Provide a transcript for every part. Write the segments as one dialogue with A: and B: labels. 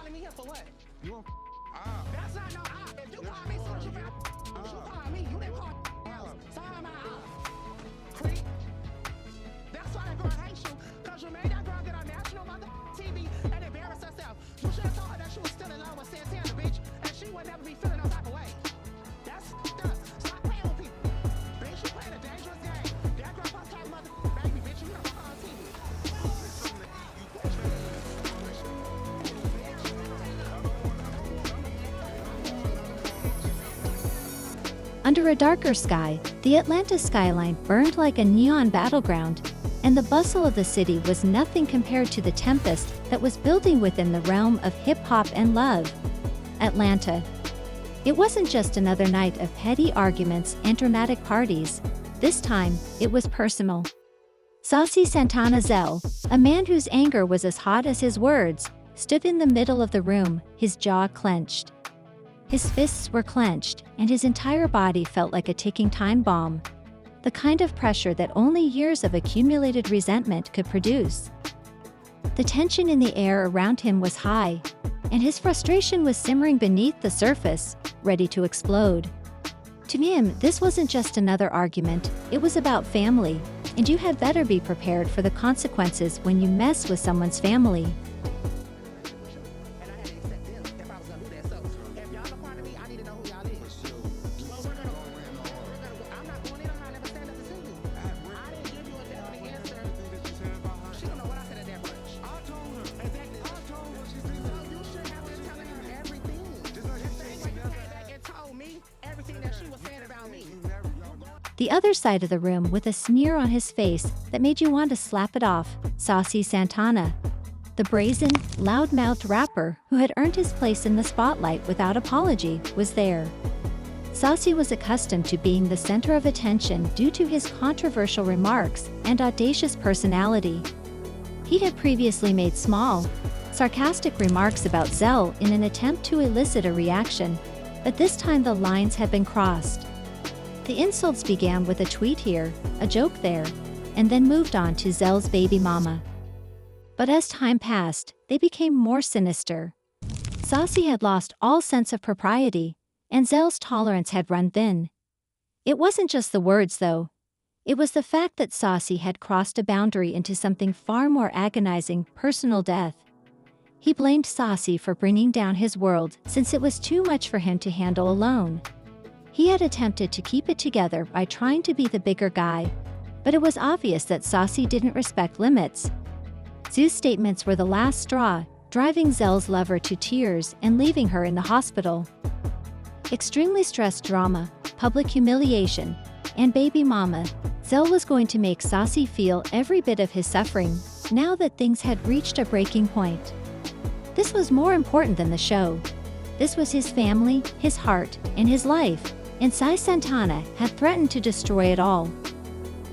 A: calling me here for what?
B: You want
A: That's not no If you call me soon as you call me. You didn't call else. So am I Creep. That's why that girl hates you. Because you made that girl get on national mother TV and embarrass herself. You should have told her that she was still in love with Santana, bitch. And she would never be feeling no type of way. That's up. Stop playing with people. Bitch, you playing a dangerous game. That girl supposed to have mother baby, bitch. You don't fuck on TV.
C: Under a darker sky, the Atlanta skyline burned like a neon battleground, and the bustle of the city was nothing compared to the tempest that was building within the realm of hip-hop and love. Atlanta. It wasn't just another night of petty arguments and dramatic parties. This time, it was personal. Saucy Santana Zell, a man whose anger was as hot as his words, stood in the middle of the room, his jaw clenched. His fists were clenched, and his entire body felt like a ticking time bomb. The kind of pressure that only years of accumulated resentment could produce. The tension in the air around him was high, and his frustration was simmering beneath the surface, ready to explode. To him, this wasn't just another argument, it was about family, and you had better be prepared for the consequences when you mess with someone's family. The other side of the room with a sneer on his face that made you want to slap it off, Saucy Santana. The brazen, loud-mouthed rapper who had earned his place in the spotlight without apology was there. Saucy was accustomed to being the center of attention due to his controversial remarks and audacious personality. He had previously made small, sarcastic remarks about Zell in an attempt to elicit a reaction, but this time the lines had been crossed. The insults began with a tweet here, a joke there, and then moved on to Zell's baby mama. But as time passed, they became more sinister. Saucy had lost all sense of propriety, and Zell's tolerance had run thin. It wasn't just the words, though. It was the fact that Saucy had crossed a boundary into something far more agonizing, personal death. He blamed Saucy for bringing down his world since it was too much for him to handle alone. He had attempted to keep it together by trying to be the bigger guy, but it was obvious that Saucy didn't respect limits. Zell's statements were the last straw, driving Zell's lover to tears and leaving her in the hospital. Extremely stressed drama, public humiliation, and baby mama, Zell was going to make Saucy feel every bit of his suffering, now that things had reached a breaking point. This was more important than the show. This was his family, his heart, and his life. And Saucy Santana had threatened to destroy it all.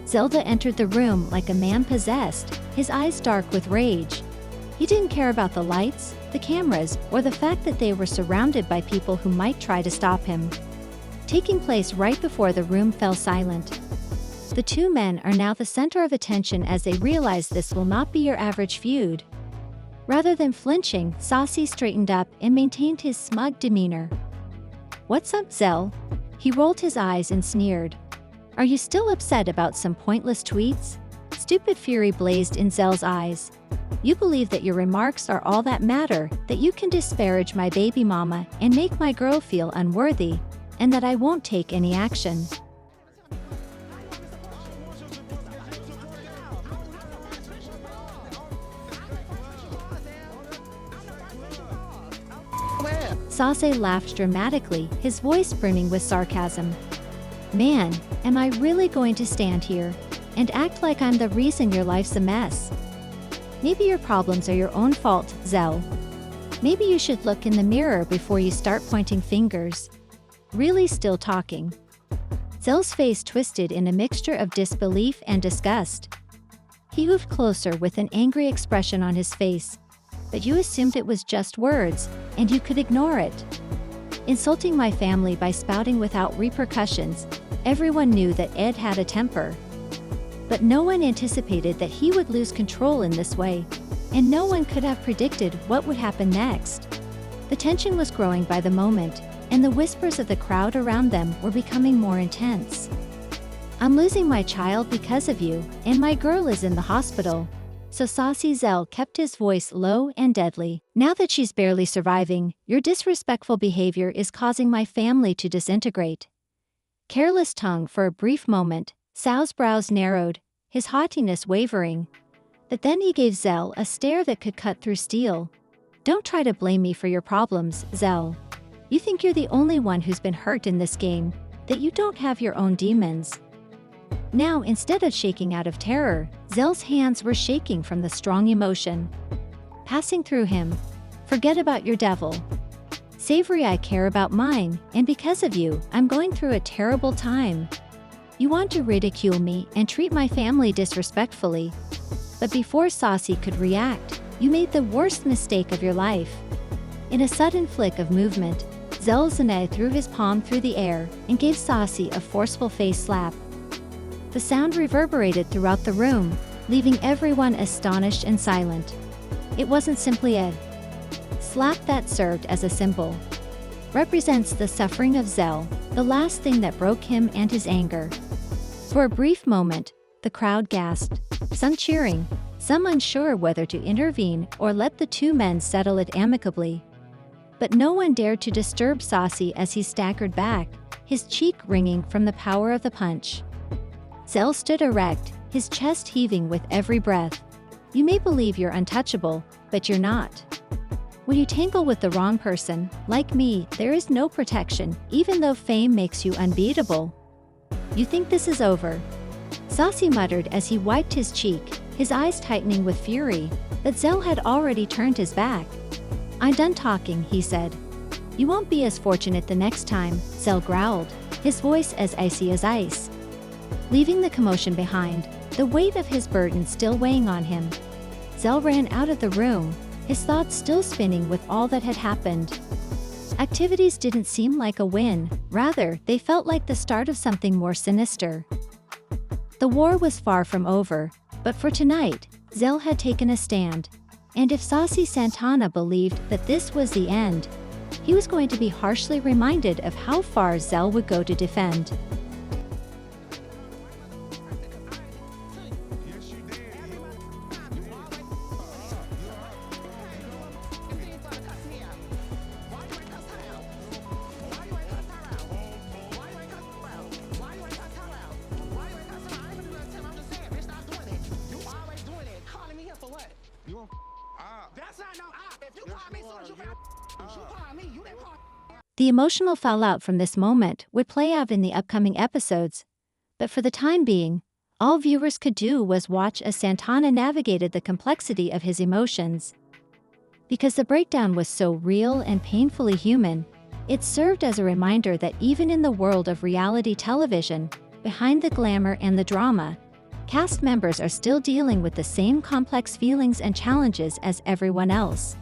C: Zelda entered the room like a man possessed, his eyes dark with rage. He didn't care about the lights, the cameras, or the fact that they were surrounded by people who might try to stop him. Taking place right before the room fell silent. The two men are now the center of attention as they realize this will not be your average feud. Rather than flinching, Saucy straightened up and maintained his smug demeanor. "What's up, Zell?" He rolled his eyes and sneered. "Are you still upset about some pointless tweets?" Stupid fury blazed in Zell's eyes. "You believe that your remarks are all that matter, that you can disparage my baby mama and make my girl feel unworthy, and that I won't take any action." Saucy laughed dramatically, his voice brimming with sarcasm. "Man, am I really going to stand here and act like I'm the reason your life's a mess? Maybe your problems are your own fault, Zell. Maybe you should look in the mirror before you start pointing fingers." Really still talking. Zell's face twisted in a mixture of disbelief and disgust. He moved closer with an angry expression on his face. "But you assumed it was just words, and you could ignore it. Insulting my family by spouting without repercussions, everyone knew that Ed had a temper. But no one anticipated that he would lose control in this way, and no one could have predicted what would happen next." The tension was growing by the moment, and the whispers of the crowd around them were becoming more intense. I'm losing my child because of you, and my girl is in the hospital. So Saucy Zell kept his voice low and deadly. Now that she's barely surviving, your disrespectful behavior is causing my family to disintegrate. Careless tongue. For a brief moment, Sau's brows narrowed, his haughtiness wavering. But then he gave Zell a stare that could cut through steel. Don't try to blame me for your problems, Zell. You think you're the only one who's been hurt in this game, that you don't have your own demons. Now, instead of shaking out of terror, Zell's hands were shaking from the strong emotion passing through him. Forget about your devil. Savory, I care about mine, and because of you, I'm going through a terrible time. You want to ridicule me and treat my family disrespectfully. But before Saucy could react, you made the worst mistake of your life. In a sudden flick of movement, Zell threw his palm through the air and gave Saucy a forceful face slap. The sound reverberated throughout the room, leaving everyone astonished and silent. It wasn't simply a slap that served as a symbol. Represents the suffering of Zell, the last thing that broke him and his anger. For a brief moment, the crowd gasped, some cheering, some unsure whether to intervene or let the two men settle it amicably. But no one dared to disturb Saucy as he staggered back, his cheek ringing from the power of the punch. Zell stood erect, his chest heaving with every breath. You may believe you're untouchable, but you're not. When you tangle with the wrong person, like me, there is no protection, even though fame makes you unbeatable. You think this is over? Saucy muttered as he wiped his cheek, his eyes tightening with fury, but Zell had already turned his back. I'm done talking, he said. You won't be as fortunate the next time, Zell growled, his voice as icy as ice. Leaving the commotion behind, the weight of his burden still weighing on him, Zell ran out of the room, his thoughts still spinning with all that had happened. Activities didn't seem like a win, rather, they felt like the start of something more sinister. The war was far from over, but for tonight, Zell had taken a stand. And if Saucy Santana believed that this was the end, he was going to be harshly reminded of how far Zell would go to defend. The emotional fallout from this moment would play out in the upcoming episodes, but for the time being, all viewers could do was watch as Santana navigated the complexity of his emotions. Because the breakdown was so real and painfully human, it served as a reminder that even in the world of reality television, behind the glamour and the drama, cast members are still dealing with the same complex feelings and challenges as everyone else.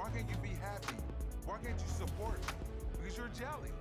B: Why can't you be happy? Why can't you support? Because you're jelly.